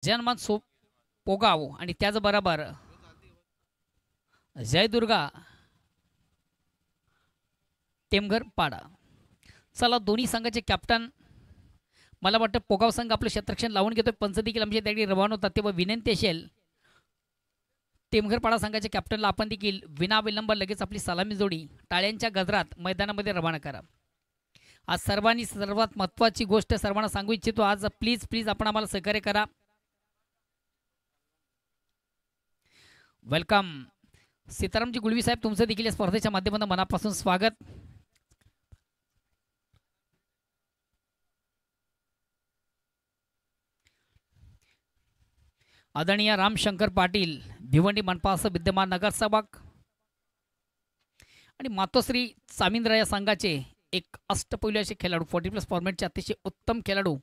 जन्मात पोगाव आणि त्याचबरोबर जयदुर्गा टेमघर पाडा. चला दोन्ही संघाचे कॅप्टन मला वाटतं पोगाव संघ आपलं क्षेत्ररक्षण लावून घेतोय. पंच देखील आमच्या त्याकडे रवाना होतात तेव्हा विनंती असेल टेमघरपाडा संघाच्या कॅप्टनला आपण देखील विनाविलंब लगेच आपली सलामी जोडी टाळ्यांच्या गजरात मैदानामध्ये रवाना करा. आज सर्वांनी सर्वात महत्त्वाची गोष्ट सर्वांना सांगू इच्छितो, आज प्लीज प्लीज आपण आम्हाला सहकार्य करा. वेलकम सीतारामजी गुळवी साहेब, तुमचं देखील या स्पर्धेच्या माध्यमातून मनापासून स्वागत. आदरणीय रामशंकर पाटील भिवंडी मनपास विद्यमान नगरसेवक आणि मातोश्री सामिंद्र या संघाचे एक अष्टपैलू असे खेळाडू 40+ फॉर्मॅटचे अतिशय उत्तम खेळाडू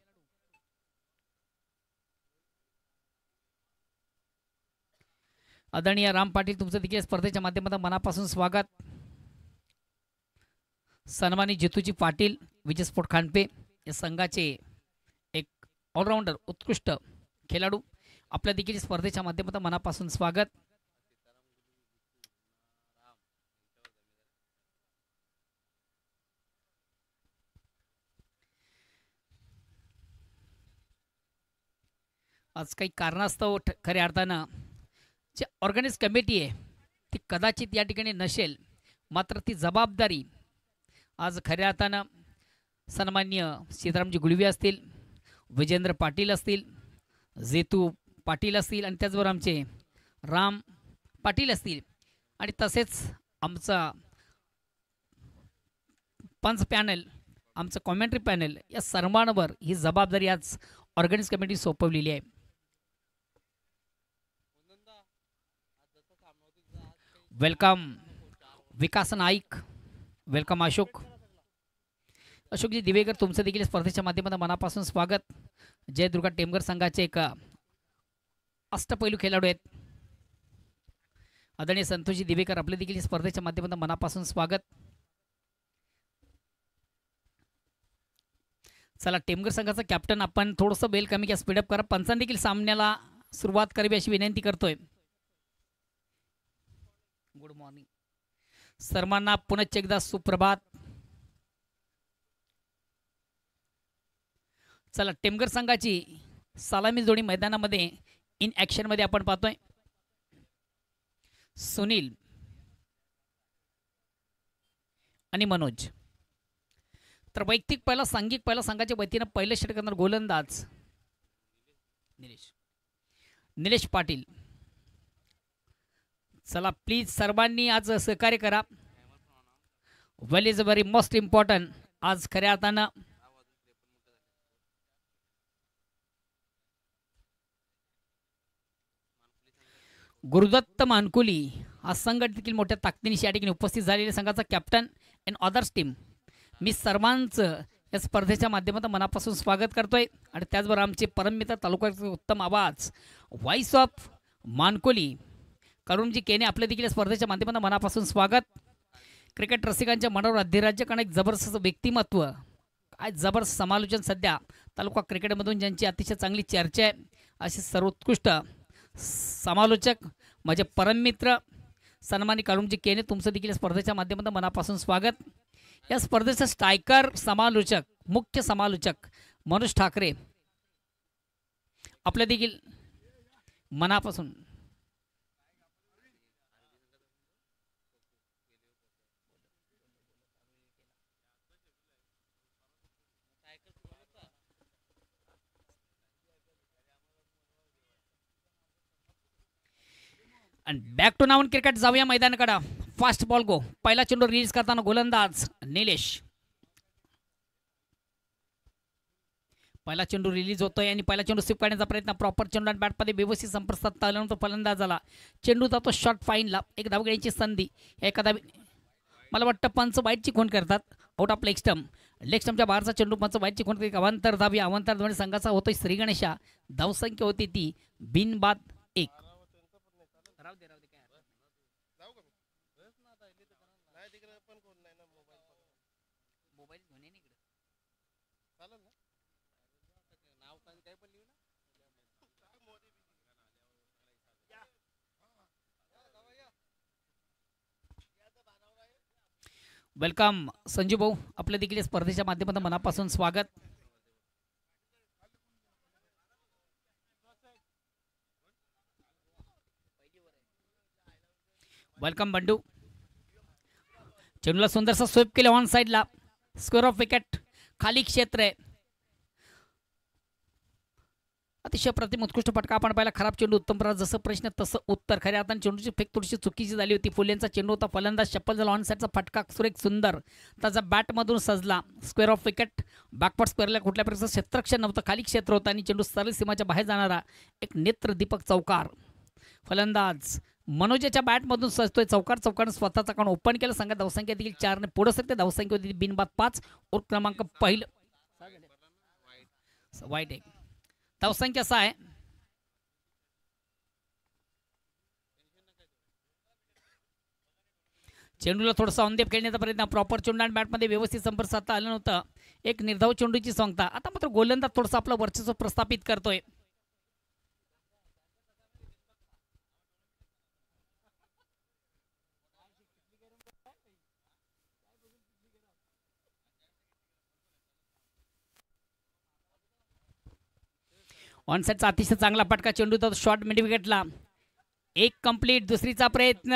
आदरणीय राम पाटील, तुमचं देखील स्पर्धेच्या माध्यमातून मनापासून स्वागत. सन्मानित जितूजी पाटील विजय स्पोर्ट खांडपे या संघाचे एक ऑलराऊंडर उत्कृष्ट खेळाडू, आपल्या देखील स्पर्धेच्या माध्यमातून मनापासून स्वागत. आज काही कारणास्तव खऱ्या अर्थानं जे ऑर्गनाइज कमिटी आहे ती कदाचित या ठिकाणी नसेल, मात्र ती जबाबदारी आज खऱ्या अर्थानं सन्मान्य सीतारामजी गुळवे असतील, विजेंद्र पाटील असतील, जेतू पाटील असतील आणि त्याचबरोबर आमचे राम पाटील असतील आणि तसेच आमचा पंच पॅनल, आमचं कॉमेंट्री पॅनल, या सर्वांवर ही जबाबदारी आज ऑर्गनाइज कमिटी सोपवलेली आहे. वेलकम विकास नाईक, वेलकम अशोकजी दिवेकर, तुमचं देखील स्पर्धेच्या माध्यमातून मनापासून स्वागत. जयदुर्गा टेमघर संघाचे एक अष्टपैलू खेळाडू आहेत आदरणीय संतोषजी दिवेकर, आपले देखील स्पर्धेच्या माध्यमातून मनापासून स्वागत. चला टेमघर संघाचा कॅप्टन आपण थोडंसं बेल कमी किंवा स्पीडअप करा. पंचांनी देखील सामन्याला सुरुवात करावी अशी विनंती करतोय. गुड मॉर्निंग सर्वांना, पुनश्च एकदा सुप्रभात. चला टेमघर संघाची सलामी जोडी मैदानामध्ये इन ॲक्शनमध्ये आपण पाहतोय. सुनील आणि मनोज. तर वैयक्तिक पहिला सांघिक पहिला संघाच्या वतीनं पहिलं षटक करणार गोलंदाज निलेश पाटील. चला प्लीज सर्वांनी आज सहकार्य करा. वेल इज व्हेरी मोस्ट इम्पॉर्टंट. आज खऱ्या अर्थानं गुरुदत्त मानकुली हा संघ देखील मोठ्या ताकदीनिशी या ठिकाणी उपस्थित झालेल्या संघाचा कॅप्टन अँड अदर्स टीम, मी सर्वांचं या स्पर्धेच्या माध्यमातून मनापासून स्वागत करतोय. आणि त्याचबरोबर आमचे परममित्र तालुक्याचे उत्तम आवाज व्हॉइस ऑफ मानकोली करुणजी केने, आपल्या देखील स्पर्धेच्या माध्यमातून मनापासून स्वागत. क्रिकेट रसिकांच्या मनावर अधिराज्य करणारं एक जबरदस्त व्यक्तिमत्व, काय जबरदस्त समालोचन सध्या तालुका क्रिकेटमधून ज्यांची अतिशय चांगली चर्चा आहे, असे सर्वोत्कृष्ट समालोचक माझे परममित्र सन्मानित करुणजी केने, तुमचं देखील स्पर्धेच्या माध्यमातून मनापासून स्वागत. या स्पर्धेचा स्ट्रायकर समालोचक, मुख्य समालोचक मनोज ठाकरे, आपल्या देखील मनापासून आणि बॅक टू नाऊन क्रिकेट जाऊया मैदानाकडे. फास्ट बॉल गो, पहिला चेंडू रिलीज करताना गोलंदाज निलेश. पहिला चेंडू रिलीज होतोय आणि पहिला चेंडू स्वीप करण्याचा प्रयत्न, प्रॉपर चेंडू आणि बॅटमध्ये व्यवस्थित संपर्क साधल्यानंतर फलंदाजाला चेंडू जातो शॉर्ट फाईनला. एक धाव घेण्याची संधी, एखादा मला वाटतं पंच वाईटची खूण करतात, out of leg stump. Leg स्टंपच्या बाहेरचा चेंडू पंच वाईटची खूण करतात. अवांतर धाव, या अवांतर धावणे संघाचा होतोय श्री गणेशा. धावसंख्या होती ती बिनबाद 1. वेलकम संजू भाऊ, आपलं देखील या स्पर्धेच्या माध्यमातून मनापासून स्वागत. वेलकम बंडू. चेंडूला सुंदरसा स्वीप केले ऑन साईडला. Square off wicket. खाली क्षेत्र आहे. अतिशय प्रतिम उत्कृष्ट फटका आपण पाहिला. खराब चेंडू उत्तम प्रकार. जसं प्रश्न तसं उत्तर. खऱ्या अर्थाने चेंडूची फेक थोडीशी चुकीची झाली होती. फुलेंचा चेंडू होता. फलंदाज चप्पल झाला. ऑन साईडचा फटका सुरेख सुंदर त्याचा बॅटमधून सजला. Square off wicket. बॅकवर्ड स्क्वेअरला कुठल्या प्रकारचं क्षेत्ररक्षण नव्हतं. खाली क्षेत्र होतं आणि चेंडू सरळ सीमाच्या बाहेर जाणारा एक नेत्रदीपक चौकार. फलंदाज मनोजच्या बॅटमधून सजतोय. चौकार चौकार स्वतःचा काउंट ओपन केलं. संघात धावसंख्या देखील 4 ने पुढे सकते. धावसंख्या होती बिनबाद 5. और क्रमांक पहिलं वाईट आहे. धावसंख्या 6 आहे. चेंडूला थोडासा ऑनदेप खेळण्याचा प्रयत्न. प्रॉपर चेंडू आणि बॅटमध्ये व्यवस्थित संपर्क साधता आलं नव्हतं. एक निर्धाव चेंडूची सांगता. आता मात्र गोलंदाज थोडंसं आपलं वर्चस्व प्रस्थापित करतोय. ऑन साईडचा अतिशय चांगला फटका. चेंडू तर शॉर्ट मिड विकेटला. एक कंप्लीट. दुसरीचा प्रयत्न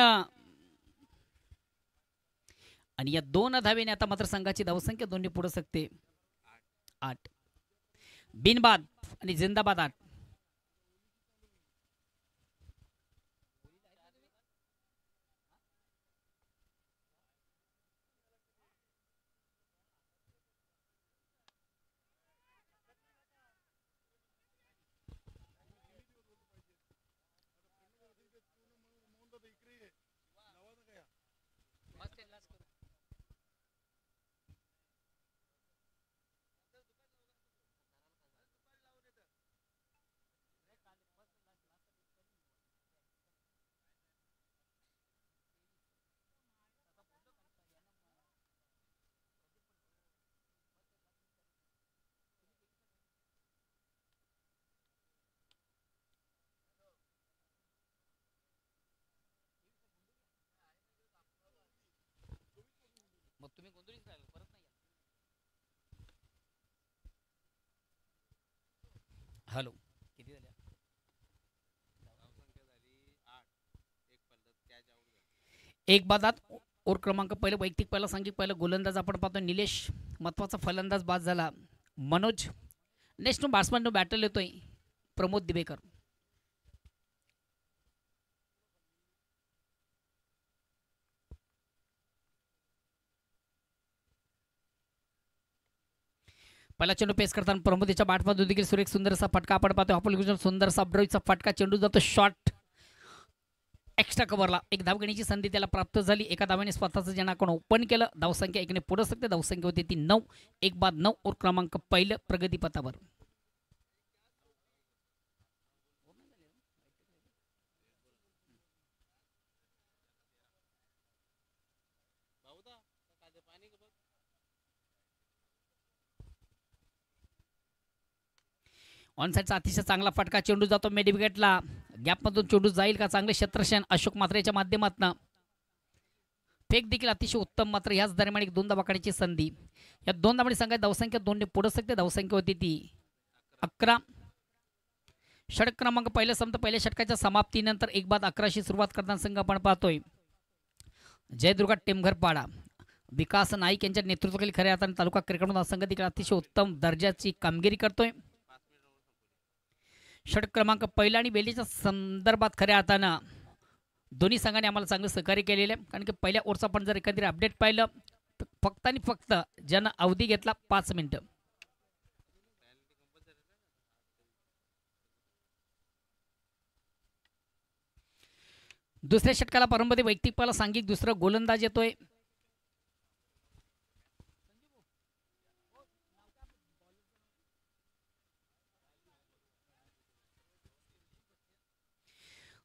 आणि या 2 धावेने आता मात्र संघाची धावसंख्या 2 ने पुढे सकते. 8. बिनबाद आणि जिंदाबाद 8. मग तुम्ही गोंधळीत राहिला परत नाही. हॅलो किती झाल्या? एक बादात और क्रमांक पहिलं वैयक्तिक पहिला सांघिक पहिलं गोलंदाज आपण पाहतो निलेश. महत्वाचा फलंदाज बाद झाला मनोज. नेक्स्ट बॅट्समॅन बॅटल येतोय प्रमोद दिवेकर. पहिला चेंडू पेस करताना प्रमोदच्या बॅटमधून देखील सुरेख सुंदरसा फटका आपण पाहतो. आपण सुंदरसा ब्रोईचा फटका. चेंडू जातो शॉर्ट एक्स्ट्रा कव्हरला. एक धाव घेण्याची संधी त्याला प्राप्त झाली. एका धावाने स्वतःचं ज्यांना आपण ओपन केलं. धावसंख्या 1 ने पुढे सकते. धावसंख्या होती ती 9. एक बाद 9 और क्रमांक पहिलं प्रगतीपथावर. ऑन साईडचा अतिशय चांगला फटका. चेंडू जातो मिड विकेटला. गॅपमधून चेंडू जाईल का? चांगले क्षेत्ररक्षण अशोक मात्रेच्या माध्यमातून. फेक देखील अतिशय उत्तम. मात्र ह्याच दरम्यान एक 2 धावा काढण्याची संधी. या 2 धावांनी संघात धावसंख्या 2 ने पुढे सकते. धावसंख्या होती ती 11. षटक क्रमांक पहिलं संपतं. पहिल्या षटकाच्या समाप्तीनंतर एक बाद 11शी सुरुवात करताना संघ आपण पाहतोय जयदुर्गा टेमघरपाडा विकास नाईक यांच्या नेतृत्वाखाली खऱ्या अर्थाने तालुका क्रिकेट संघ देखील अतिशय उत्तम दर्जाची कामगिरी करतोय. षटक क्रमांक पहिला आणि बेलीच्या संदर्भात खऱ्या अर्थानं दोन्ही संघाने आम्हाला चांगलं सहकार्य केलेलं आहे. कारण की पहिल्या ओव्हरचं आपण जर एकंदरीत अपडेट पाहिलं तर फक्त आणि फक्त ज्यानं अवधी घेतला 5 मिनिटं. दुसऱ्या षटकाला प्रारंभ वैयक्तिक पाला सांघिक दुसरा गोलंदाज येतोय.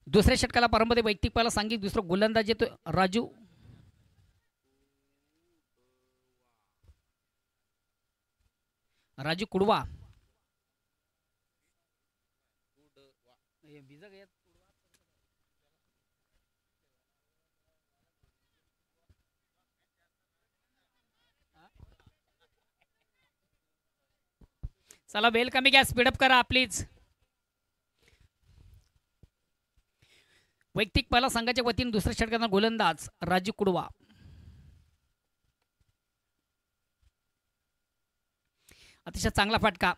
दुसऱ्या षटकाला प्रारंभ वैयक्तिक पाला सांघिक दुसरा गोलंदाज येतोय राजू. राजू कुडवा. चला वेल कमी घ्या, स्पीडअप करा प्लीज. वैयक्तिक पहिला संघाच्या वतीने दुसऱ्या षटकाचा गोलंदाज राजू कुडवा. अतिशय चांगला फटका.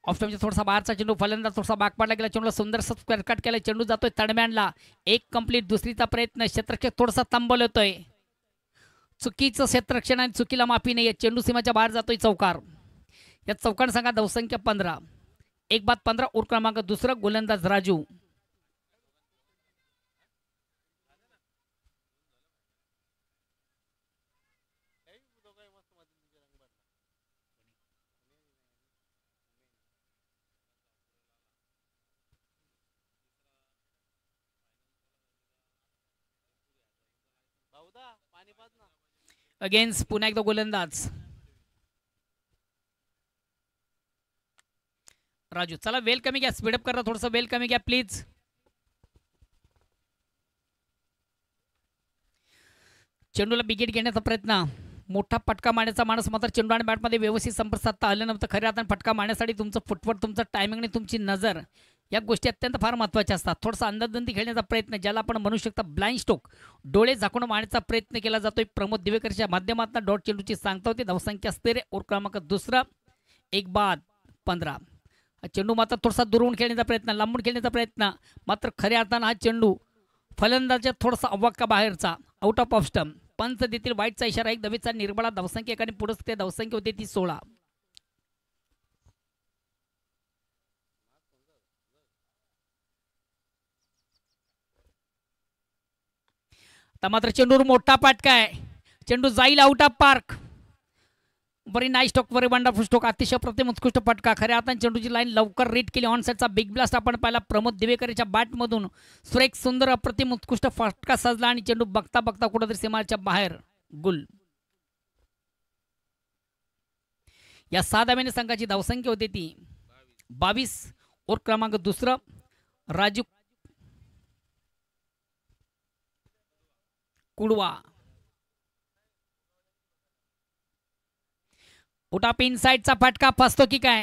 ऑफ स्टंपच्या थोडासा बाहेरचा चेंडू, फलंदाज थोडासा बाग पाडला गेला, चेंडूला सुंदर स्क्वेअर कट केला, चेंडू जातोय तडम्यानला. एक कंप्लीट. दुसरीचा प्रयत्न, क्षेत्ररक्षक थोडासा थांबवलं होतोय. चुकीचं क्षेत्ररक्षण आणि चुकीला माफी नाही. चेंडू सीमाच्या बाहेर जातोय चौकार. या चौकार संघात धावसंख्या 15. 1-15 उर क्रमांक दुसरा गोलंदाज राजू. अगेन्स्ट पुन्हा एकदा गोलंदाज राजू. चला वेल कमी घ्या, स्पीडअप करा, थोडंसं वेल कमी घ्या प्लीज. चेंडूला बिगेट घेण्याचा प्रयत्न, मोठा फटका मारण्याचा माणूस मात्र चेंडू आणि बॅटमध्ये व्यवस्थित संपर्क साधता आलं नव्हतं. खऱ्या अर्थाने फटका मारण्यासाठी तुमचं फुटवर्क, तुमचं टायमिंग आणि तुमची नजर या गोष्टी अत्यंत फार महत्त्वाच्या असतात. थोडासा अंदाजबंदी खेळण्याचा प्रयत्न, ज्याला आपण म्हणू शकता ब्लाइंड स्ट्रोक, डोळे झाकून मारण्याचा प्रयत्न केला जातोय. प्रमोद दिवेकरच्या माध्यमातून डॉट चेंडूची सांगता होती. धावसंख्या स्थिर, ओव्हर क्रमांक दुसरा 1-15. हा चेंडू मात्र थोडासा दुरून खेळण्याचा प्रयत्न, लांबून खेळण्याचा प्रयत्न, मात्र खऱ्या अर्थानं हा चेंडू फलंदाजाच्या थोडासा अवाक्या बाहेरचा, आउट ऑफ स्टंप. पंच देतील वाईटचा इशारा. एक धावेचा निर्बळा. धावसंख्या एकाने पुढे धावसंख्या होती ती 16. आता मात्र चेंडूवर मोठा फटका आहे. चेंडू जाईल out of park. Very nice stroke, very wonderful stroke. अतिशय प्रतिम उत्कृष्ट फटका. खऱ्या अर्थाने चेंडूची लाईन लवकर रीड केली. ऑन साईडचा बिग ब्लास्ट आपण पाहिला प्रमोद दिवेकरच्या बॅटमधून. सुरेख सुंदर अप्रतिम उत्कृष्ट फटका सजला आणि चेंडू बघता बघता कुठेतरी सीमाच्या बाहेर गुल. या 6 धावेने संघाची धावसंख्या होती ती 22. ओव्हर क्रमांक दुसरा राजू कुडवा. उटाप इनसाइडचा फटका फसतो की काय.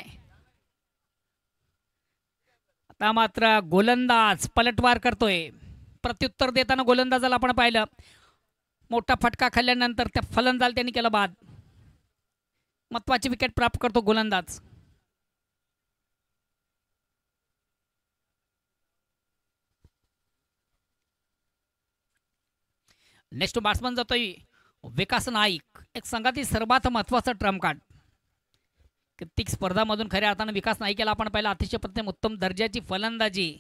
आता मात्र गोलंदाज पलटवार करतोय. प्रत्युत्तर देताना गोलंदाजाला आपण पाहिलं, मोठा फटका खाल्ल्यानंतर त्या फलंदाजाला त्यांनी केला बाद. महत्वाची विकेट प्राप्त करतो गोलंदाज. नेक्स्ट बॅट्समन जातोय विकास नाईक. एक संघातील सर्वात महत्वाचा ट्रम्प कार्ड. कित्येक स्पर्धामधून खऱ्या अर्थानं विकास नाईकला आपण पाहिलं, अतिशय प्रथम उत्तम दर्जाची फलंदाजी.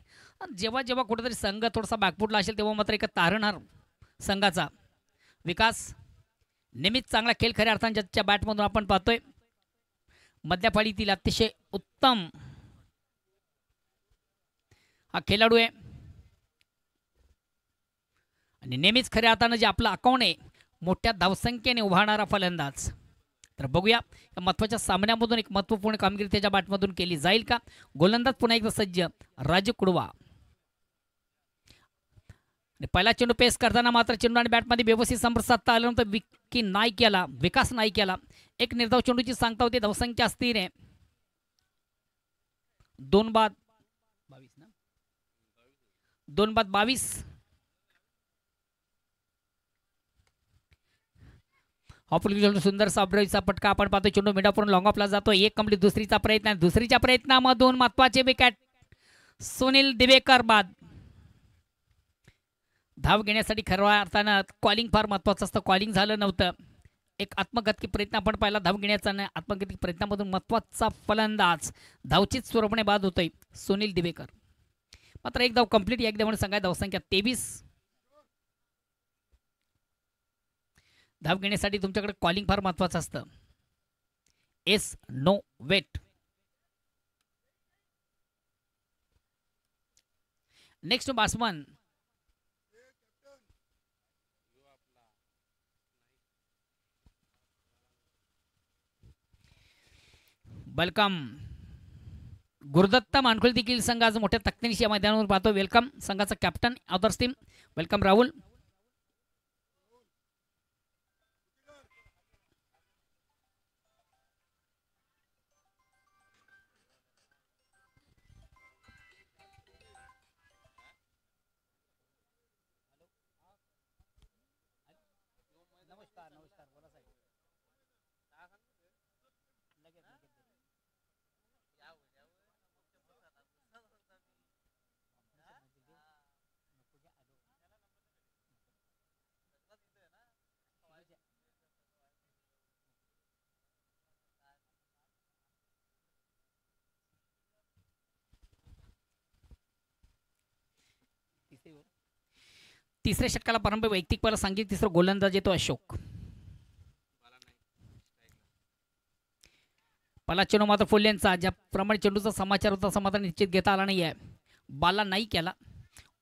जेव्हा जेव्हा कुठेतरी संघ थोडासा बॅकफुटला असेल तेव्हा मात्र एक तारणहार संघाचा विकास नेहमीच चांगला खेळ खऱ्या अर्थानं ज्याच्या बॅटमधून आपण पाहतोय. मधल्या फळीतील अतिशय उत्तम हा खेळाडू आहे आणि नेहमीच खऱ्या अर्थानं जे आपलं अकाउंट आहे मोठ्या धावसंख्येने उभारणारा फलंदाज. तर बघूया या महत्त्वाच्या सामन्यामधून एक महत्त्वपूर्ण कामगिरी त्याच्या बॅटमधून केली जाईल का. गोलंदाज पुन्हा एकदा सज्ज राजू कुडवा. पहिला चेंडू पेस करताना मात्र चेंडू आणि बॅटमध्ये व्यवस्थित संपर्क साधता आलं नंतर विकास नाईक याला एक निर्धाव चेंडूची सांगता होती. धावसंख्या स्थिर आहे 2-22. सुंदर साबराईचा पटका आपण पाहतो. चेंडू मिडापूर्ण लॉंग ऑफला जातो. एक कंप्लीट. दुसरीचा प्रयत्न, दुसरीच्या प्रयत्नामधून महत्वाचे विकेट. सुनील दिवेकर बाद. धाव घेण्यासाठी खऱ्या अर्थानं कॉलिंग फार महत्वाचं असतं. कॉलिंग झालं नव्हतं. एक आत्मघातकी प्रयत्न आपण पाहिला धाव घेण्याचा. आत्मघातकी प्रयत्नामधून महत्वाचा फलंदाज धावचीच स्वरूपाने बाद होतोय सुनील दिवेकर. मात्र एक धाव कंप्लीट. एक धाव संघाची धावसंख्या 23. धाव घेण्यासाठी तुमच्याकडे कॉलिंग फार महत्वाचं असतं. Yes no wait. Next batsman welcome Gurudatt Mankul देखील संघ आज मोठ्या तकनीशी या मैदानावर पाहतो. वेलकम संघाचा captain others team. Welcome Rahul. तिसऱ्या षटकाला प्रारंभ वैयक्तिक पहिला सांघिक तिसरा गोलंदाज येतो अशोक. पहिला चेंडू मात्र फुल्यांचा ज्याप्रमाणे चेंडूचा समाचार होता असा मात्र निश्चित घेता आला नाही आहे. बाला नाही केला.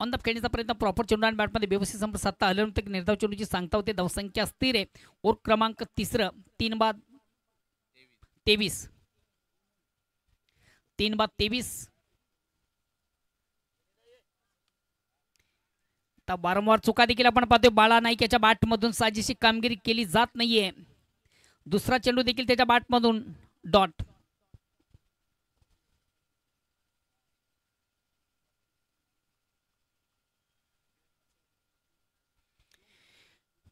ऑन द खेळण्याचा प्रयत्न प्रॉपर चेंडू आणि बॅटमध्ये व्यवस्थित संपर्क साधता आल्यानंतर तक निर्धाव चेंडूची सांगता होते. धावसंख्या स्थिर आहे. ओव्हर क्रमांक तिसरं 3/23. 3/23. आता वारंवार चुका देखील आपण पाहतोय. बाळा नाईक याच्या बॅटमधून साजेशी कामगिरी केली जात नाहीये. दुसरा चेंडू देखील त्याच्या बॅटमधून डॉट.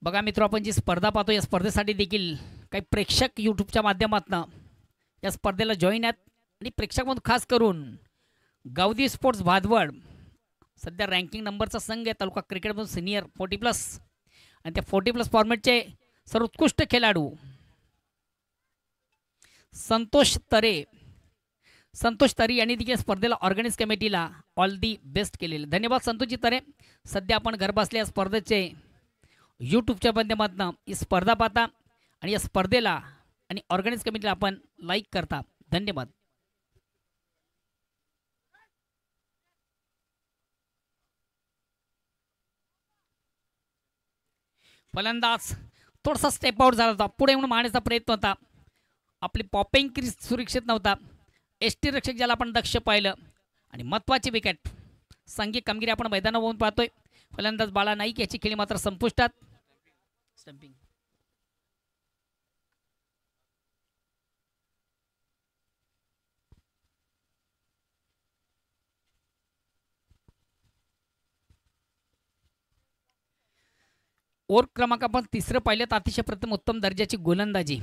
बघा मित्र, आपण जी स्पर्धा पाहतो या स्पर्धेसाठी देखील काही प्रेक्षक यूट्यूबच्या माध्यमातून या स्पर्धेला जॉईन आहेत आणि प्रेक्षक म्हणून खास करून गावदी स्पोर्ट्स भादवड सध्या रँकिंग नंबरचा संघ आहे तालुका क्रिकेटमधून सिनियर 40+ आणि त्या 40+ फॉर्मॅटचे सर्वोत्कृष्ट खेळाडू संतोष तरे यांनी देखील स्पर्धेला ऑर्गनाइज कमिटीला ऑल दी बेस्ट केलेले. धन्यवाद संतोषजी तरे. सध्या आपण घर बसल्या स्पर्धेचे यूट्यूबच्या माध्यमातून ही स्पर्धा पाहता आणि या स्पर्धेला आणि ऑर्गनाइज कमिटीला आपण लाईक करता. धन्यवाद. फलंदाज थोडासा स्टेप आउट झाला होता. पुढे येऊन मारण्याचा प्रयत्न होता. आपली पॉपिंग क्रीज सुरक्षित नव्हता. एसटी रक्षक ज्याला आपण दक्ष पाहिलं आणि महत्त्वाची विकेट. सांघिक कामगिरी आपण मैदानावर होऊन पाहतोय. फलंदाज बाळा नाईक याची खेळी मात्र संपुष्टात. स्टंपिंग. ओव्हर क्रमांक आपण तिसरं पाहिलं तर अतिशय प्रथम उत्तम दर्जाची गोलंदाजी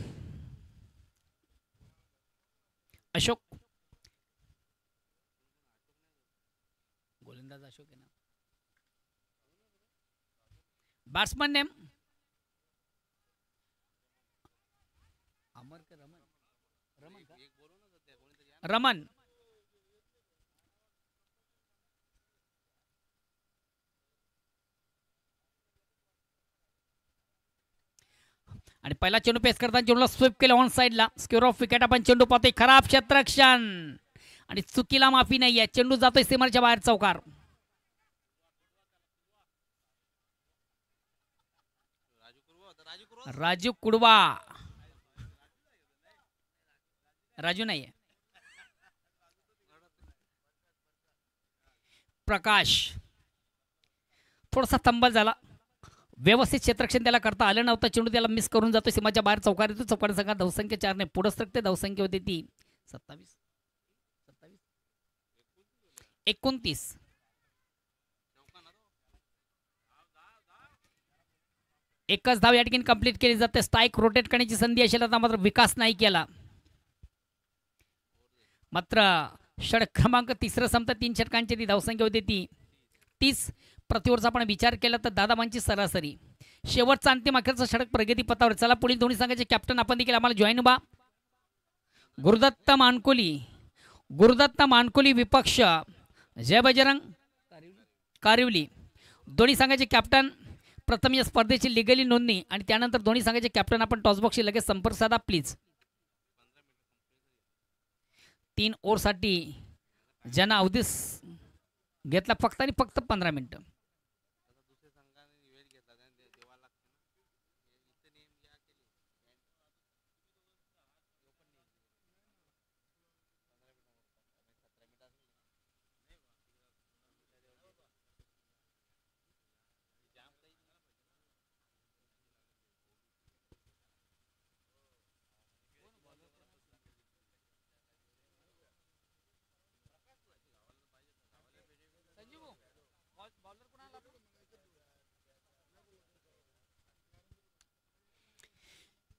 अशोक. गोलंदाज अशोक आहे ना. बॅट्समन नेम अमर का रमन. आणि पहिला चेंडू पेस करताना चेंडूला स्वीप केलं ऑन साइडला. स्क्वेअर ऑफ विकेट आपण चेंडू पाहतोय. खराब क्षेत्ररक्षण आणि चुकीला माफी नाही आहे. चेंडू जातोय सीमाच्या बाहेर चौकार. राजू कुडवा. राजू नाही आहे. प्रकाश थोडासा तंबल झाला. व्यवस्थित क्षेत्ररक्षण त्याला करता आलं नव्हतं. चेंडू त्याला मिस करून जातो. सीमाच्या बाहेर चौकार येतो. चौकार संघात धावसंख्या 4 ने पुढे सरकते. धावसंख्या होती ती 27 29. एकच धाव या ठिकाणी कंप्लीट केली जाते. स्ट्राईक रोटेट करण्याची संधी असेल आता मात्र विकास नाही केला. मात्र षटक क्रमांक तिसरं संपता 3 षटकांची ती धावसंख्या होती ती 30. प्रतिवर्ष आपण विचार केला तर दादाबांची सरासरी. शेवटचा अंतिम अखेरचा षटक प्रगतीपथावर. चला पुढील दोन्ही संघाचे कॅप्टन आपण देखील आम्हाला जॉईन व्हा. गुरुदत्त मानकोली विपक्ष जय बजरंग कारिवली. दोन्ही संघाचे कॅप्टन प्रथम या स्पर्धेची लिगली नोंदणी आणि त्यानंतर दोन्ही संघाचे कॅप्टन आपण टॉसबॉक्सशी लगेच संपर्क साधा प्लीज. 3 ओव्हरसाठी ज्यांना अवधीस घेतला फक्त आणि फक्त 15 मिनिटं.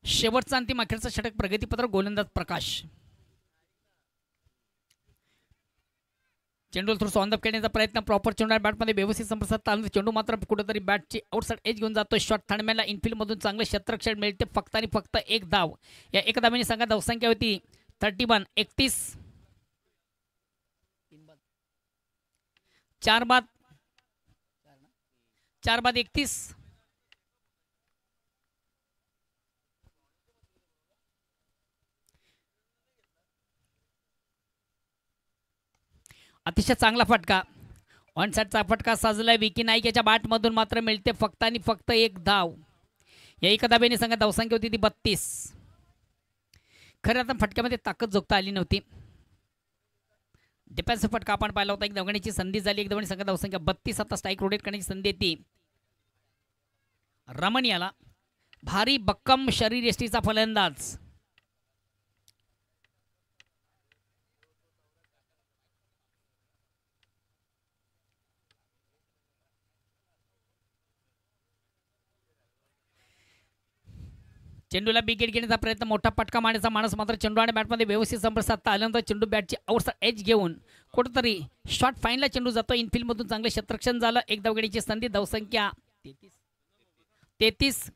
शेवटचा अंतिम अखेरचा षटक प्रगतीपत्र. गोलंदाज प्रकाश. चेंडू थोडं ऑन द खेळण्याचा प्रयत्न. प्रॉपर चेंडू बॅटमध्ये व्यवस्थित संपर्कात तालुन चेंडू मात्र कुठेतरी बॅटची आउटसाइड एज घेऊन जातो. शॉट थांबण्याला इनफिल्डमधून चांगले क्षेत्ररक्षण मिळते. फक्त आणि फक्त 1 धाव. या 1 धावेने संघात धावसंख्या होती 31. 31 4 बाद 4 बाद 31. अतिशय चांगला फटका, ऑन साइडचा फटका साजलाय. विकी नाईक याच्या बॅटमधून मात्र मिळते फक्त आणि फक्त एक धाव. या एका धाब्याने संघ धावसंख्या होती ती 32. खरं आता फटक्यामध्ये ताकद जोखता आली नव्हती. डिफेन्सिव्ह फटका आपण पाहिला होता. एक धावण्याची संधी झाली, एक धावणी संघ धावसंख्या 32. आता स्ट्राईक रोटेट करण्याची संधी येते रमण याला. भारी भक्कम शरीर यष्टीचा फलंदाज. चेंडूला बिगेट घेण्याचा प्रयत्न, मोठा पटका मारण्याचा माणूस मात्र चेंडू आणि बॅटमध्ये व्यवस्थित संपर्क साधता आल्यानंतर चेंडू बॅटची आउटसाइड एज घेऊन कुठंतरी शॉर्ट फाईनला चेंडू जातो. इनफिल्डमधून चांगले क्षेत्ररक्षण झालं. एक धाव घेण्याची संधी. धावसंख्या 33.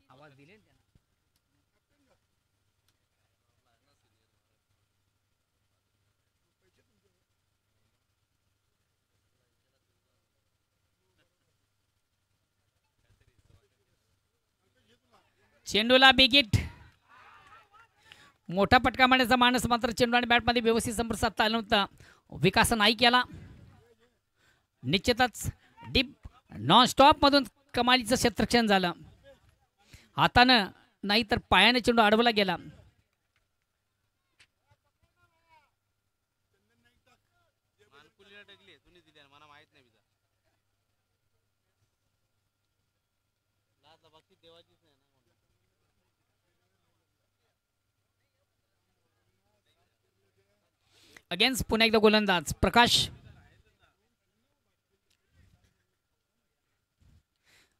चेंडूला बिगिट, मोठा पटका मारण्याचा माणूस मात्र चेंडू आणि बॅटमध्ये व्यवस्थित संपर्क साधता आला नव्हता. विकास नाईक याला. निश्चितच डीप नॉन स्टॉप मधून कमालीचं क्षेत्ररक्षण झालं. हातानं नाही तर पायाने चेंडू अडवला गेला. अगेन्स्ट पुन्हा एकदा गोलंदाज प्रकाश.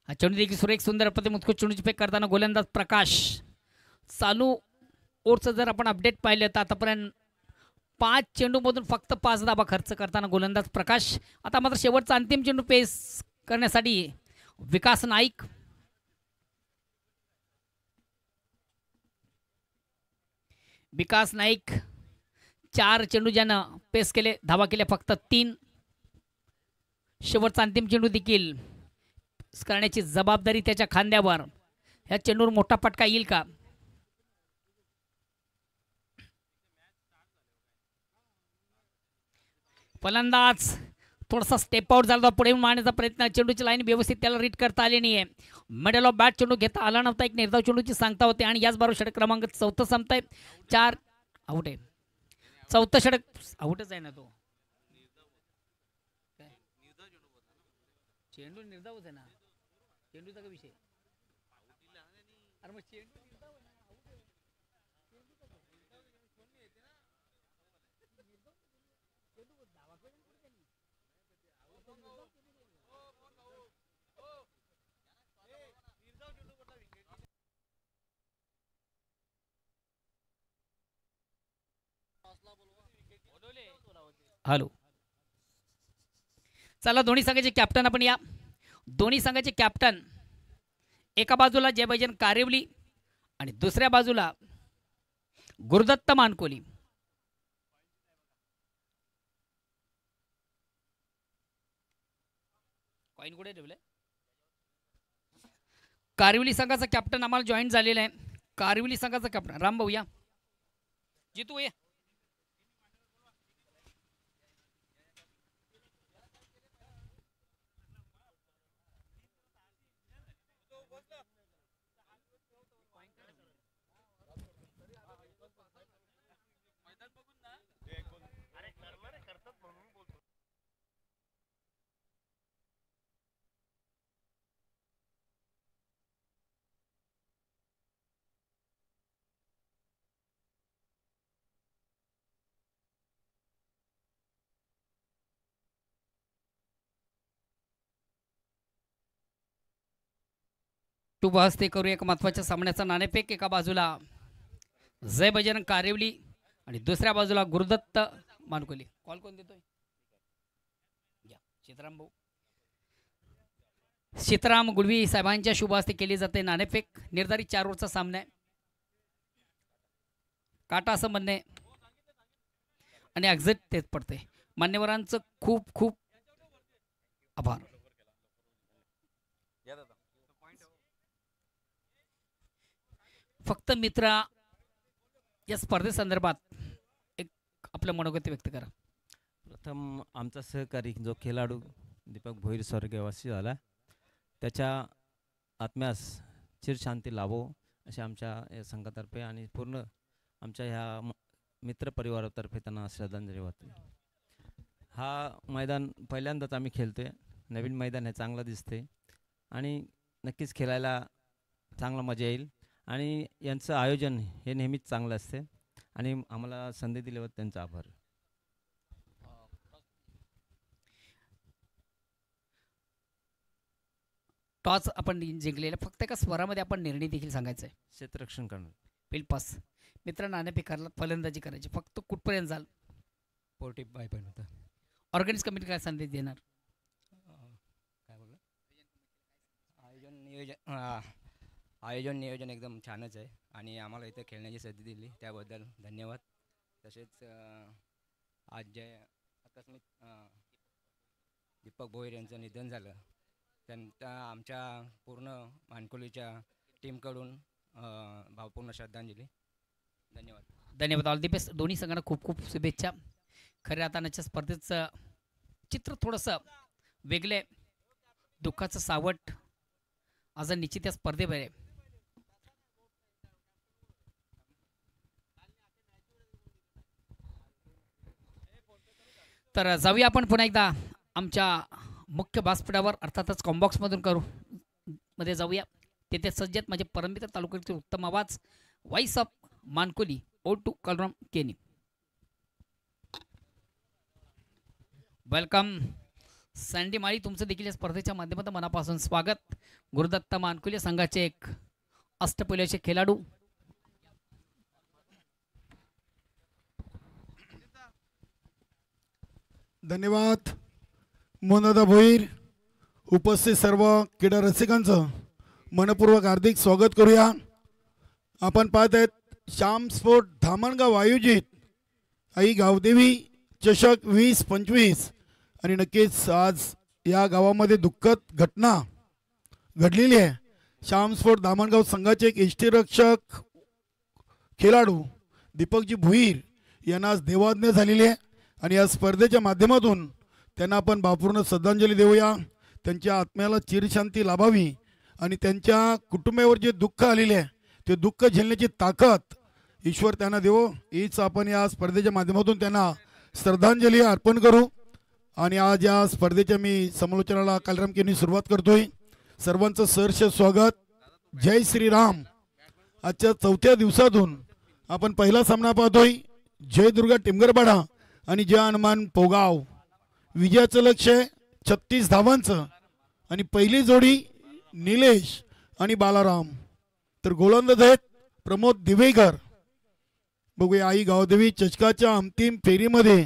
हा चेंडू देखील सुरेख सुंदर पद्धतीने उत्कृष्ट चेंडूची फेक करताना गोलंदाज प्रकाश. चालू ओव्हरचं जर आपण अपडेट पाहिलं तर आतापर्यंत 5 चेंडूमधून फक्त 5 धाबा खर्च करताना गोलंदाज प्रकाश. आता मात्र शेवटचा अंतिम चेंडू पेस करण्यासाठी विकास नाईक. विकास नाईक 4 चेंडू ज्यानं पेस केले, धावा केल्या फक्त 3. शेवटचा अंतिम चेंडू देखील करण्याची जबाबदारी त्याच्या खांद्यावर. ह्या चेंडूवर मोठा पटका येईल का? फलंदाज थोडासा स्टेप आउट झाला, पुढे मारण्याचा प्रयत्न. चेंडूची लाईन व्यवस्थित त्याला रीड करता आली नाही. मिडल ऑफ बॅट चेंडू घेता आला नव्हता. एक निर्धाव चेंडूची सांगता होते आणि याचबरोबर षटक क्रमांक 4 संपताय. 4 आउट आहे. 4थं षटक आउटच आहे ना तो. चेंडू निर्धावच आहे ना. चेंडूचा काय विषय? अरे मग चेंडू हॅलो, चला दोन्ही संघाचे कॅप्टन आपण या. दोन्ही संघाचे कॅप्टन एका बाजूला जयभजन कारेवली आणि दुसऱ्या बाजूला गुरुदत्त मानकोली. कॉइन कुठे ठेवले? कारिवली संघाचा कॅप्टन आम्हाला जॉईन झालेला आहे. कारिवली संघाचा कॅप्टन राम भाऊ या. जितू या. शुभ हस्ते करू एक महत्वाच्या सामन्याचा नाणेफेक. एका बाजूला जय बजरंग कारेवली आणि दुसऱ्या बाजूला गुरुदत्त मानकोली. कॉल कोण देतोय? सीताराम भाऊ. सीताराम गुळवी साहेबांच्या शुभ हस्ते केली जाते नाणेफेक. निर्धारित 4 ओव्हरचा सामना आहे. काटा असं म्हणणे आणि एक्झिट तेच पडते. मान्यवरांचं खूप खूप आभार. फक्त मित्रा या स्पर्धेसंदर्भात एक आपलं मनोगत व्यक्त करा. प्रथम आमचा सहकारी जो खेळाडू दीपक भोईर स्वर्गवासी झाला, त्याच्या आत्म्यास चिरशांती लाभो अशी आमच्या या संघातर्फे आणि पूर्ण आमच्या ह्या मित्रपरिवारातर्फे त्यांना श्रद्धांजली वाहते. हा मैदान पहिल्यांदाच आम्ही खेळतोय, नवीन मैदान आहे, चांगलं दिसते आणि नक्कीच खेळायला चांगला मजा येईल. आणि यांचं आयोजन हे नेहमीच चांगलं असते आणि आम्हाला संधी दिल्यावर त्यांचा आभार. टॉस आपण जिंकलेला, फक्त एका स्वरामध्ये आपण निर्णय देखील सांगायचा आहे. क्षेत्ररक्षण करणार. पहिल पास मित्र नाणे पिकारला फलंदाजी करायची, फक्त कुठपर्यंत जाल? 45 पण होतं. ऑर्गनाइज कमिटी काय संदेश देणार? काय बोललं? आयोजन नियोजन एकदम छानच आहे आणि आम्हाला इथे खेळण्याची संधी दिली त्याबद्दल धन्यवाद. तसेच आज जे आकस्मिक दीपक भोईर यांचं निधन झालं, त्यांना आमच्या पूर्ण मानकुलीच्या टीमकडून भावपूर्ण श्रद्धांजली. धन्यवाद. धन्यवाद. All the best. दोन्ही संघांना खूप खूप शुभेच्छा. खऱ्या हातानाच्या स्पर्धेचं चित्र थोडंसं वेगळे, दुःखाचं सावट आज निश्चित या स्पर्धेवर आहे. तर जाऊया आपण पुन्हा एकदा आमच्या मुख्य व्यासपीठावर, अर्थातच कॉम्बॉक्समधून करू मध्ये जाऊया. तेथे सज्जत म्हणजे परमबीर तालुक्यातील उत्तम आवाज, व्हॉइस ऑफ मानकुली, O2 कलराम केनी. वेलकम सँडी माळी, तुमचं देखील या स्पर्धेच्या माध्यमातून मनापासून स्वागत. गुरुदत्त मानकुली संघाचे एक अष्टपैलूचे खेळाडू. धन्यवाद मोहनदादा भोईर. उपस्थित सर्व क्रीडा रसिकांचं मनपूर्वक हार्दिक स्वागत करूया. आपण पाहत आहेत श्याम स्पोर्ट धामणगाव आयोजित आई गावदेवी चषक 2025 आणि नक्कीच आज या गावामध्ये दुःखद घटना घडलेली आहे. श्याम स्पोर्ट धामणगाव संघाचे एक यष्टीरक्षक खेळाडू दीपकजी भोईर यांना आज देवाज्ञा झालेली आहे आणि या स्पर्धेच्या माध्यमातून त्यांना आपण भावपूर्ण श्रद्धांजली देऊया. त्यांच्या आत्म्याला चिरशांती लाभावी आणि त्यांच्या कुटुंबावर जे दुःख आलेले आहे ते दुःख झेलण्याची ताकद ईश्वर त्यांना देवो, हीच आपण या स्पर्धेच्या माध्यमातून त्यांना श्रद्धांजली अर्पण करू. आणि आज या स्पर्धेच्या मी समालोचनाला कालरामकेनी सुरुवात करतोय. सर्वांचं सहर्ष स्वागत. जय श्रीराम. आजच्या 4थ्या दिवसातून आपण पहिला सामना पाहतोय जय दुर्गा टिमगरपाडा आणि जय हनुमान पोगाव. विजयाचं लक्ष 36 धावांचं आणि पहिली जोडी निलेश आणि बालाराम. तर गोलंदाज आहेत प्रमोद दिवेकर. बघूया आई गावदेवी चषकाच्या अंतिम फेरीमध्ये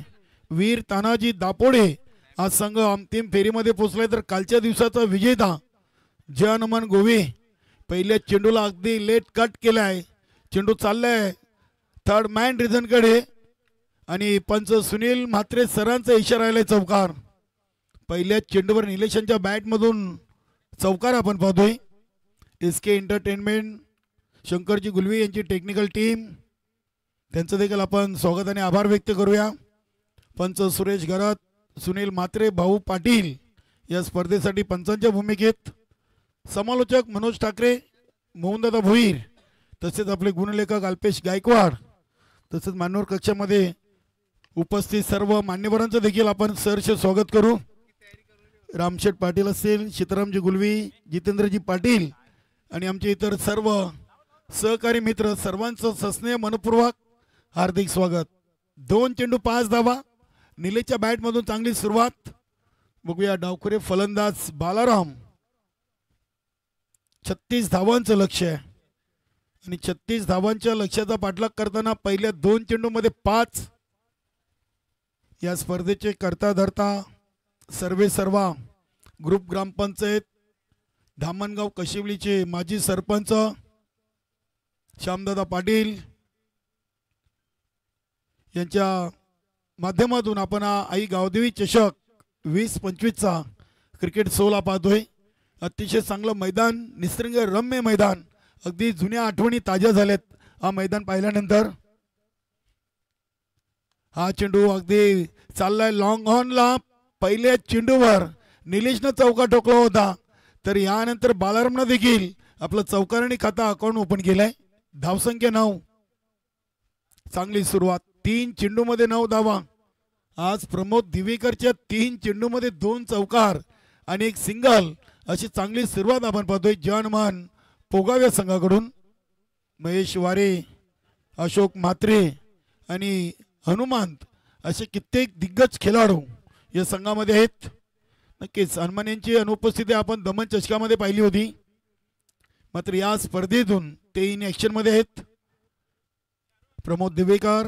वीर तानाजी दापोडे आज संघ अंतिम फेरीमध्ये पोहोचलाय. तर कालच्या दिवसाचा विजेता जय हनुमान गोवे पहिल्या चेंडूला अगदी लेट कट केलाय. चेंडू चाललाय थर्ड मॅन रिझनकडे आणि पंच सुनील म्हात्रे सरांचा इशारा आलाय चौकार. पहिल्या चेंडूवर निलेशांच्या बॅटमधून चौकार आपण पाहतोय. SK एंटरटेनमेंट शंकरजी गुलवी यांची टेक्निकल टीम, त्यांचं देखील आपण स्वागत आणि आभार व्यक्त करूया. पंच सुरेश गरत, सुनील म्हात्रे, भाऊ पाटील या स्पर्धेसाठी पंचांच्या भूमिकेत. समालोचक मनोज ठाकरे, मोहनदादा भोईर, तसेच आपले गुणलेखक अल्पेश गायकवाड, तसेच मान्यवर कक्षामध्ये उपस्थित सर्व मान्यवरांचं देखील आपण सहर्ष स्वागत करू. रामशेठ पाटील असतील, सीतारामजी गुलवी, जितेंद्रजी पाटील आणि आमचे इतर सर्व सहकारी मित्र, सर्वांचं सस्नेह मनपूर्वक हार्दिक स्वागत. 2 चेंडू 5 धावा. निलेशच्या बॅटमधून चांगली सुरुवात. बघूया डावखुरे फलंदाज बालाराम. 36 धावांचं लक्ष आहे आणि 36 धावांच्या लक्ष्याचा पाठलाग करताना पहिल्या 2 चेंडूमध्ये 5. या स्पर्धेचे करता धरता सर्वा ग्रुप ग्रामपंचायत धामणगाव कशिवलीचे माजी सरपंच श्यामदादा पाटील यांच्या माध्यमातून आपण आई गावदेवी चषक 2025चा क्रिकेट सोहळा पाहतोय. अतिशय चांगलं मैदान, निसर्ग रम्य मैदान अगदी जुन्या आठवणी ताज्या झाल्यात हा मैदान पाहिल्यानंतर. हा चेंडू अगदी चाललाय लॉंग ऑनला. पहिल्या चेंडूवर निलेशनं चौका ठोकला होता, तर यानंतर बालारामनं देखील आपलं चौकारणी खाता अकाउंट ओपन केलंय. धावसंख्या 9. चांगली सुरुवात. 3 चेंडूमध्ये 9 धावा. आज प्रमोद दिवेकरच्या 3 चेंडूमध्ये 2 चौकार आणि 1 सिंगल अशी चांगली सुरुवात आपण पाहतोय जवानमान पोगाव्या संघाकडून. महेश वारे, अशोक म्हात्रे आणि हनुमंत असे कित्येक दिग्गज खेळाडू या संघामध्ये आहेत. नक्कीच हनुमान यांची अनुपस्थिती आपण दमन चषकामध्ये पाहिली होती, मात्र या स्पर्धेतून ते इन ॲक्शन मध्ये आहेत. प्रमोद दिवेकर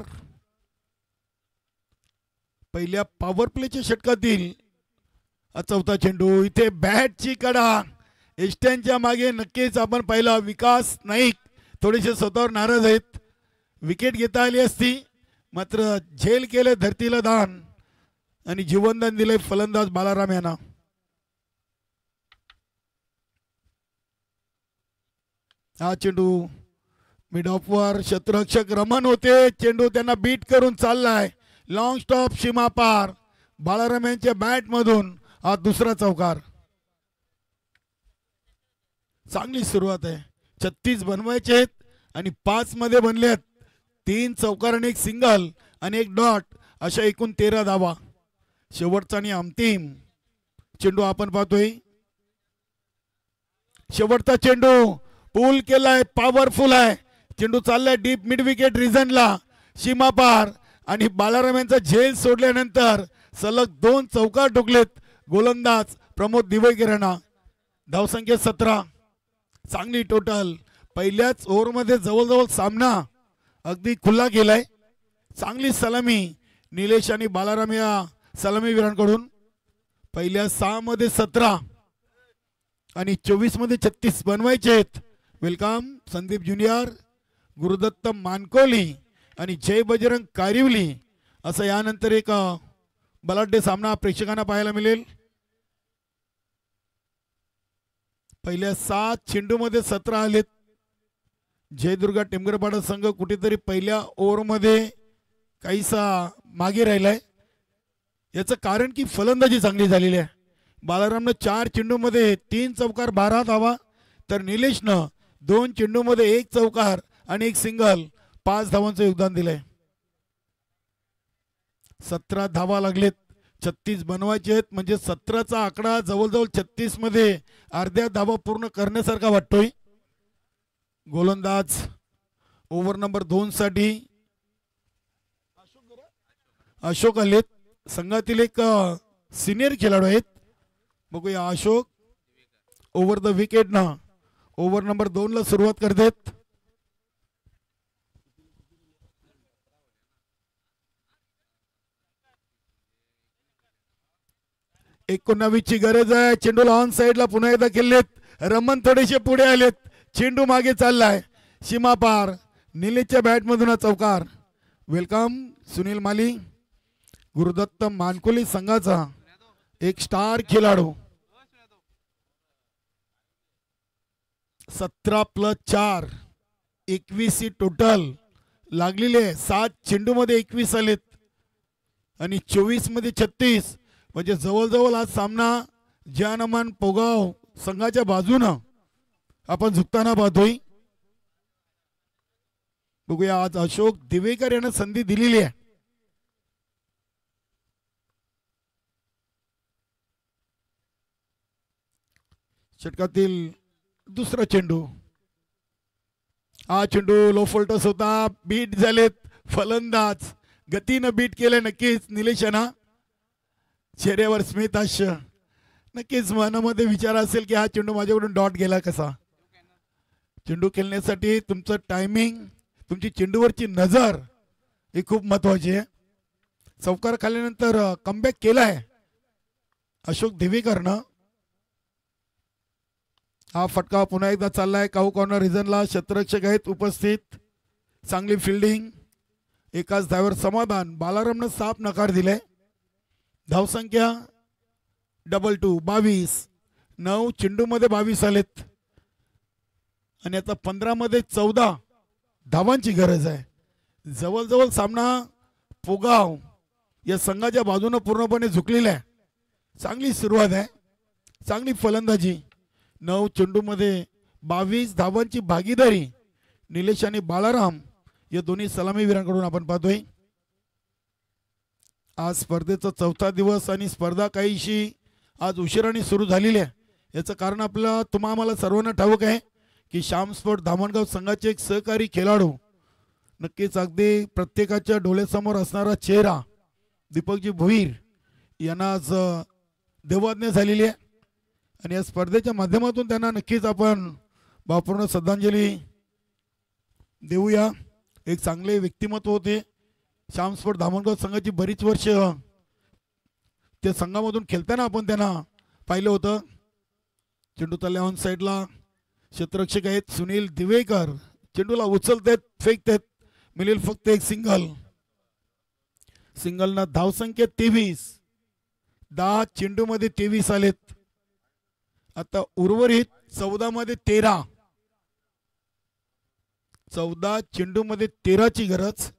पहिल्या पॉवर प्लेच्या षटकातील चौथा चेंडू. इथे बॅटची कडा एस्ट्यांच्या मागे. नक्कीच आपण पाहिला विकास नाईक थोडेसे स्वतःवर नाराज आहेत. विकेट घेता आली असती, मात्र झेल केले धरतीला दान आणि जीवनदान दिले फलंदाज बालाराम यांना. हा चेंडू मिड ऑफवर क्षेत्ररक्षक रमण होते. चेंडू त्यांना बीट करून चाललाय. लॉंग स्टॉप सीमा पार. बालाराम यांच्या बॅट मधून हा दुसरा चौकार. चांगली सुरुवात आहे. 36 बनवायचे आहेत आणि 5 मध्ये बनलेत. 3 चौकार आणि 1 सिंगल आणि 1 डॉट अशा एकूण 13 धावा. शेवटचा आणि अंतिम चेंडू आपण पाहतोय. शेवटचा चेंडू पूल केलाय, पॉवरफुल आहे. चेंडू चाललाय डीप मिड विकेट रिजनला, सीमा पार आणि बालाराम यांचा झेल सोडल्यानंतर सलग 2 चौकार ठोकलेत गोलंदाज प्रमोद दिवेकर यांना. धावसंख्या 17. चांगली टोटल. पहिल्याच ओव्हरमध्ये जवळजवळ सामना अगदी खुला गेलाय. चांगली सलामी निलेश आणि बालाराम या सलामीवीरांकडून. पहिल्या 6 मध्ये 17 आणि 24 मध्ये 36 बनवायचे आहेत. वेलकम संदीप ज्युनियर, गुरुदत्त मानकोली आणि जय बजरंग कारिवली असं यानंतर एक बलाढ्य सामना प्रेक्षकांना पाहायला मिळेल. पहिल्या 7 चेंडूमध्ये 17 आलेत. जयदुर्गा टेमगरपाडा संघ कुठेतरी पहिल्या ओव्हरमध्ये काहीसा मागे राहिलाय. याचं कारण की फलंदाजी चांगली झालेली आहे. बालारामनं 4 चेंडूमध्ये 3 चौकार 12 धावा, तर निलेशनं 2 चेंडूमध्ये 1 चौकार आणि 1 सिंगल 5 धावांचं योगदान दिलंय. 17 धावा लागलेत. 36 बनवायचे आहेत, म्हणजे 17चा आकडा जवळजवळ 36 मध्ये अर्ध्या धावा पूर्ण करण्यासारखा वाटतोय. गोलंदाज ओव्हर नंबर 2 साठी अशोक आलेत. संघातील एक सिनियर खेळाडू आहेत. बघूया अशोक ओव्हर द विकेट ना ओव्हर नंबर 2 ला सुरुवात करतात. एकोणावीसची गरज आहे. चेंडूला ऑन साइडला पुन्हा एकदा खेळलेत. रमण थोडेसे पुढे आलेत. चेंडू मागे चाललाय, सीमा पार. निलेशच्या बॅट मधून चौकार. वेलकम सुनील माली, गुरुदत्त मानकोली संघाचा एक स्टार खेळाडू. 17+4 21 टोटल लागलेले. 7 चेंडू मध्ये 21 आलेत आणि 24 मध्ये 36, म्हणजे जवळजवळ आज सामना जानमान पोगाव संघाच्या बाजूनं आपण झुकताना पाहतोय. बघूया आज अशोक दिवेकर यांना संधी दिलेली आहे. षटकातील दुसरा चेंडू. हा चेंडू लो फॉल्टस होता. बीट झालेत फलंदाज. गतीनं बीट केलं नक्कीच निलेशाना. चेहऱ्यावर स्मित हास्य. नक्कीच मनामध्ये विचार असेल की हा चेंडू माझ्याकडून डॉट गेला कसा. चेंडू खेळण्यासाठी तुमचं टायमिंग, तुमची चेंडूवरची नजर ही खूप महत्वाची आहे. चौकार खाल्ल्यानंतर कमबॅक केलाय अशोक दिवेकरनं. हा फटका पुन्हा एकदा चाललाय. काऊ कॉर्नर रिजनला क्षेत्ररक्षक आहेत उपस्थित. चांगली फिल्डिंग. एकाच धावेवर समाधान. बालारामनं साफ नकार दिलाय. धावसंख्या 22 22. 9 चेंडूमध्ये 22 आलेत आणि आता 15 मध्ये 14 धावांची गरज आहे. जवळजवळ सामना पोगाव या संघाच्या बाजूने पूर्णपणे झुकलेला आहे. चांगली सुरुवात आहे, चांगली फलंदाजी. 9 चेंडूमध्ये 22 धावांची भागीदारी निलेश आणि बाळाराम या दोन्ही सलामीवीरांकडून आपण पाहतोय. आज स्पर्धेचा 4था दिवस आणि स्पर्धा काहीशी आज उशिराने सुरू झालेली आहे. याचं कारण आपलं आम्हाला सर्वांना ठाऊक आहे की श्याम स्पोर्ट धामणगाव संघाचे एक सहकारी खेळाडू, नक्कीच अगदी प्रत्येकाच्या डोळ्यासमोर असणारा चेहरा दीपकजी भोईर यांना आज देवाज्ञा झालेली आहे. आणि या स्पर्धेच्या माध्यमातून त्यांना नक्कीच आपण भावपूर्ण श्रद्धांजली देऊया. एक चांगले व्यक्तिमत्व होते. श्याम स्पोर्ट धामणगाव संघाची बरीच वर्ष त्या संघामधून खेळताना आपण त्यांना पाहिलं होतं. चेंडू तल्या ऑन साईडला क्षेत्ररक्षक आहेत सुनील दिवेकर, चेंडूला उचलतात, फेकतात, मिळेल फक्त एक सिंगल. सिंगलना धावसंख्या 23, 10 चेंडूमध्ये 23 आलेत. आता उर्वरित 14 मध्ये 13, 14 चेंडूमध्ये 13ची गरज.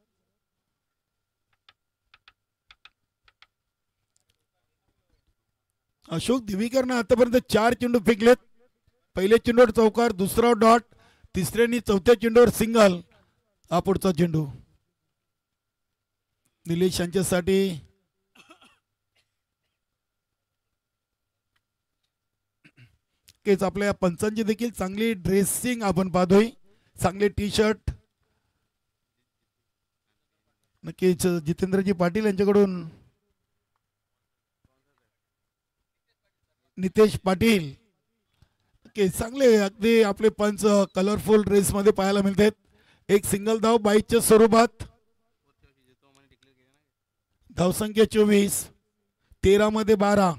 अशोक दिवेकरनं आतापर्यंत 4 चेंडू फेकलेत. पहिल्या चेंडूवर चौकार, दुसरा डॉट, तिसऱ्यानी चौथ्या चेंडूवर सिंगल. हा पुढचा चेंडू निलेश यांच्यासाठी. केच आपल्या पंचांची देखील चांगली ड्रेसिंग आपण पाहतोय, चांगले टी शर्ट. नक्कीच जितेंद्रजी पाटील यांच्याकडून नितेश पाटील चांगले अगदी आपले पंच कलरफुल ड्रेस मध्ये पाहायला मिळतात. एक सिंगल धाव 22च्या स्वरूपात. धावसंख्या 24, 13 मध्ये 12,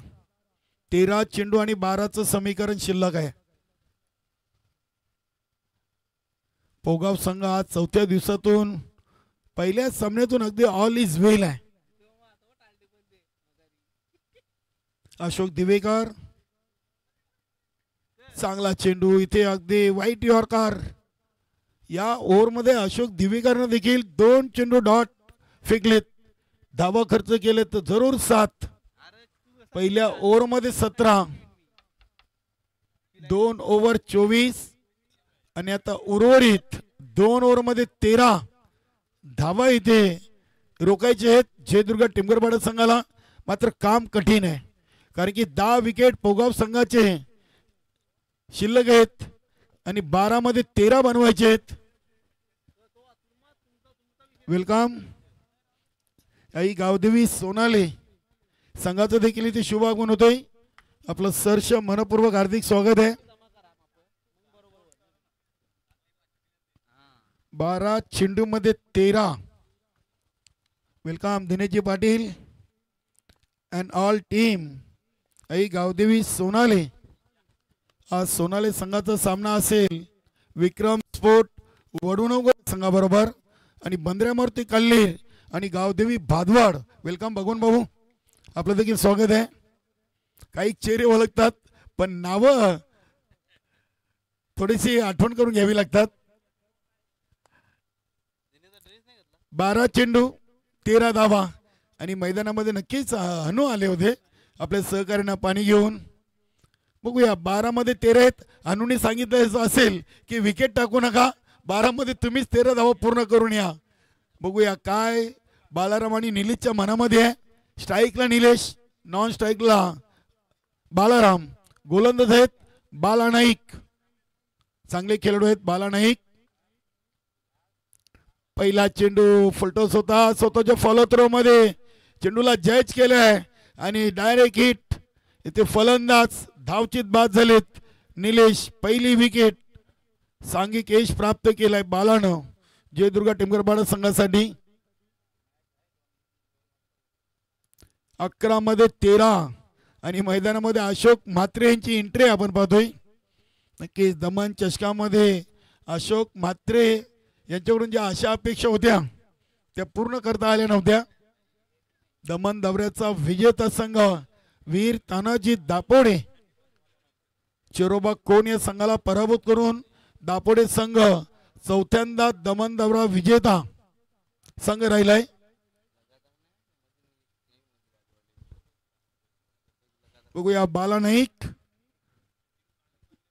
13 चेंडू आणि 12चं समीकरण शिल्लक आहे. पोगाव संघ आज 4थ्या दिवसातून पहिल्या सामन्यातून अगदी ऑल इज वेल आहे. अशोक दिवेकर चांगला चेंडू, इथे अगदी वाईट यॉर्कर. या ओव्हरमध्ये अशोक दिवेकरनं देखील 2 चेंडू डॉट फेकलेत. धावा खर्च केले तर जरूर 7. पहिल्या ओव्हरमध्ये 17, 2 ओव्हर 24 आणि आता उर्वरित 2 ओव्हरमध्ये 13 धावा इथे रोखायचे आहेत जयदुर्गा टिमगरपाडा संघाला. मात्र काम कठीण आहे, कारण की 10 विकेट पोगाव संघाचे शिल्लक आहेत आणि 12 मध्ये 13 बनवायचे आहेत. वेलकम आई गावदेवी सोनाले संघाचं देखील इथे शुभ आगमन होतोय. आपलं सहर्ष मनपूर्वक हार्दिक स्वागत आहे. 12 चेंडू मध्ये 13. Welcome Dineshji Patil and all team. Aai Gavdevi Sonale. आज सोनाले संघाचा सामना असेल विक्रम स्पोर्ट वडुणोगर संघाबरोबर आणि बंद्र्यामूर्ती कल्लीर आणि गावदेवी भादवाड. वेलकम भगवान भाऊ, आपलं देखील स्वागत आहे. काही चेहरे ओळखतात पण नावं थोडीशी आठवण करून घ्यावी लागतात. 12 चेंडू 13 धावा आणि मैदानामध्ये नक्कीच हनू आले होते आपल्या सहकार्यांना पाणी घेऊन. बघूया 12 मध्ये 13 आहेत. अनुने सांगितलं असेल की विकेट टाकू नका, 12 मध्ये तुम्हीच 13 धावा पूर्ण करून या. बघूया काय बालाराम आणि निलेशच्या मनामध्ये आहे. स्ट्राईकला निलेश, नॉन स्ट्राईकला बालाराम. गोलंदाज आहेत बाला नाईक, चांगले खेळाडू आहेत बाला नाईक. पहिला चेंडू फुलटॉस होता, स्वतःच्या फॉलो थ्रो मध्ये चेंडूला जज केलाय आणि डायरेक्ट हिट. इथे फलंदाज धावचित बाद झालेत. निलेश पहिली विकेट, सांघिक यश प्राप्त केलाय बालानं जयदुर्गा टिमगरपाडा संघासाठी. 11 मध्ये 13 आणि मैदानामध्ये अशोक म्हात्रे यांची एंट्री आपण पाहतोय. नक्कीच दमन चषकामध्ये अशोक म्हात्रे यांच्याकडून ज्या आशा अपेक्षा होत्या त्या पूर्ण करता आल्या नव्हत्या. दमन दौऱ्याचा विजेता संघ वीर तानाजी दापोडे चिरोबा कोण या संघाला पराभूत करून दापोडे संघ चौथ्यांदा दमन दौरा विजेता संघ राहिलाय. बघूया बाला नाईक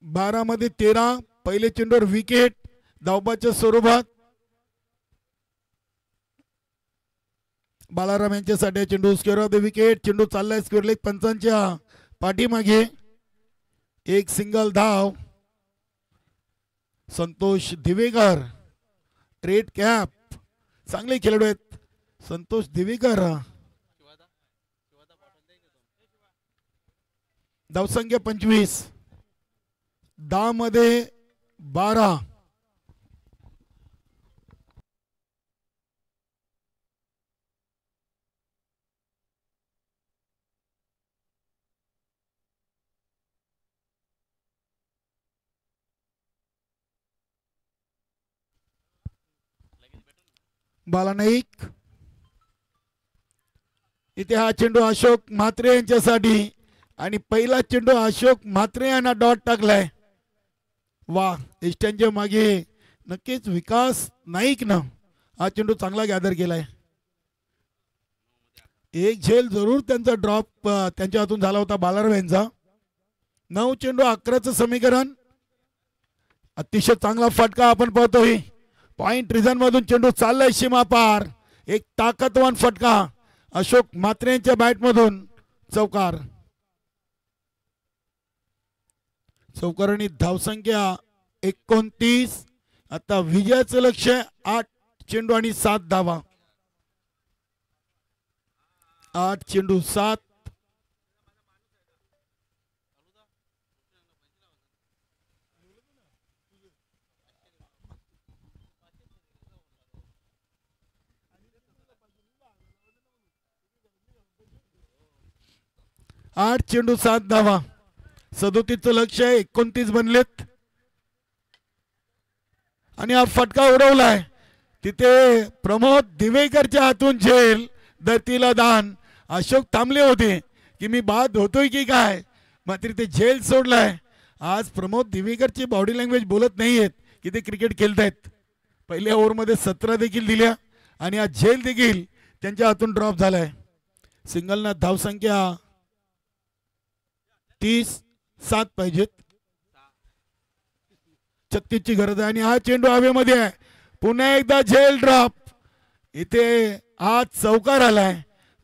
12 मध्ये 13 पहिले चेंडूवर विकेट धावबाच्या स्वरूपात. बालाराम यांच्यासाठी चेंडू स्क्वेअर ऑफ द विकेट. चेंडू चाललाय स्क्वेअर लेग पंचांच्या पाठीमागे. एक सिंगल धाव. संतोष दिवेकर रेड कॅप चांगले खेळाडू आहेत. संतोष दिवेकर धावसंख्या 25 10 मध्ये 12. बाला नाईक इथे हा चेंडू अशोक म्हात्रे यांच्यासाठी आणि पहिला चेंडू अशोक म्हात्रे यांना डॉट टाकलाय. वा इष्टांच्या मागे नक्कीच विकास नाईक न हा चेंडू चांगला गॅदर केलाय. एक झेल जरूर त्यांचा ड्रॉप त्यांच्या हातून झाला होता बालाराम यांचा. 9 चेंडू 11चं समीकरण. अतिशय चांगला फटका आपण पाहतोय. पॉइंट रिझन मधून चेंडू चाललाय सीमा पार. एक ताकदवान फटका अशोक म्हात्रे यांच्या बॅट मधून. चौकार. चौकारांनी धावसंख्या 29. आता विजयाचं लक्ष 8 चेंडू आणि 7 धावा. 8 चेंडू 7. आठ चेंडू 7 धावा. 37चं लक्ष आहे. 29 बनलेत आणि हा फटका उडवलाय. तिथे प्रमोद दिवेकरच्या हातून झेल धरतीला दान. अशोक थांबले होते की मी बाद होतोय की काय, मात्र ते झेल सोडलाय. आज प्रमोद दिवेकरची बॉडी लँग्वेज बोलत नाहीयेत की ते क्रिकेट खेळतायत. पहिल्या ओव्हरमध्ये 17 देखील दिल्या आणि हा झेल देखील त्यांच्या हातून ड्रॉप झालाय. सिंगलना धावसंख्या 30-7 पाहिजेत. 36 ची गरज आहे आणि हा चेंडू हवेमध्ये आहे. पुन्हा एकदा झेल ड्रॉप. इथे आज चौकार आलाय.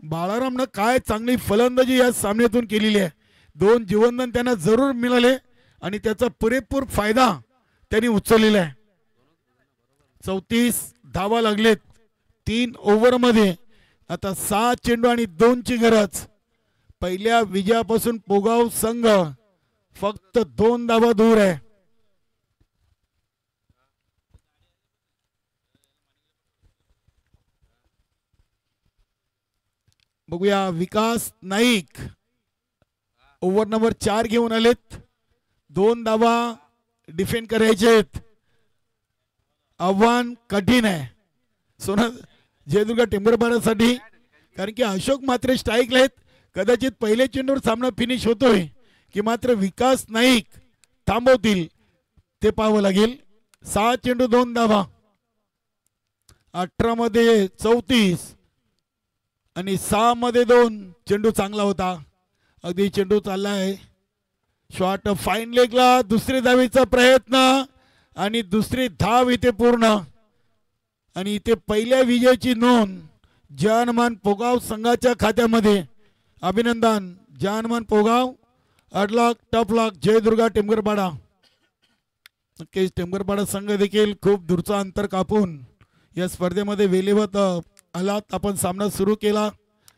बाळारामनं काय चांगली फलंदाजी या सामन्यातून केलेली आहे. 2 जीवनदान त्यांना जरूर मिळाले आणि त्याचा पुरेपूर फायदा त्यांनी उचललेला आहे. 34 धावा लागलेत 3 ओव्हरमध्ये. आता 6 चेंडू आणि 2 ची गरज. पहिल्या विजयापासून पोगाव संघ फक्त 2 धावा दूर आहे. बघूया विकास नाईक ओव्हर नंबर 4 घेऊन आलेत. 2 धावा डिफेंड करायचेत. आव्हान कठीण आहे सोना जयदुर्गा टेंबरबारासाठी, कारण की अशोक मात्र स्ट्राईकला आहेत. कदाचित पहिल्या चेंडूवर सामना फिनिश होतोय की मात्र विकास नाईक थांबवतील ते पाहावं लागेल. 6 चेंडू 2 धावा. 18 मध्ये 34 आणि 6 मध्ये 2. चेंडू चांगला होता. अगदी चेंडू चाललाय शॉट फाईन लेगला. दुसरी धावेचा प्रयत्न आणि दुसरी धाव इथे पूर्ण. आणि इथे पहिल्या विजयाची नोंद जानमान पोगाव संघाच्या खात्यामध्ये. अभिनंदन जानमान पोगाव. अडलॉक टपलॉक जयदुर्गा टेंबरपाडा. नक्कीच टेंबरपाडा संघ देखील खूप दूरचा अंतर कापून या स्पर्धेमध्ये वेळेवर आलात. आपण सामना सुरू केला.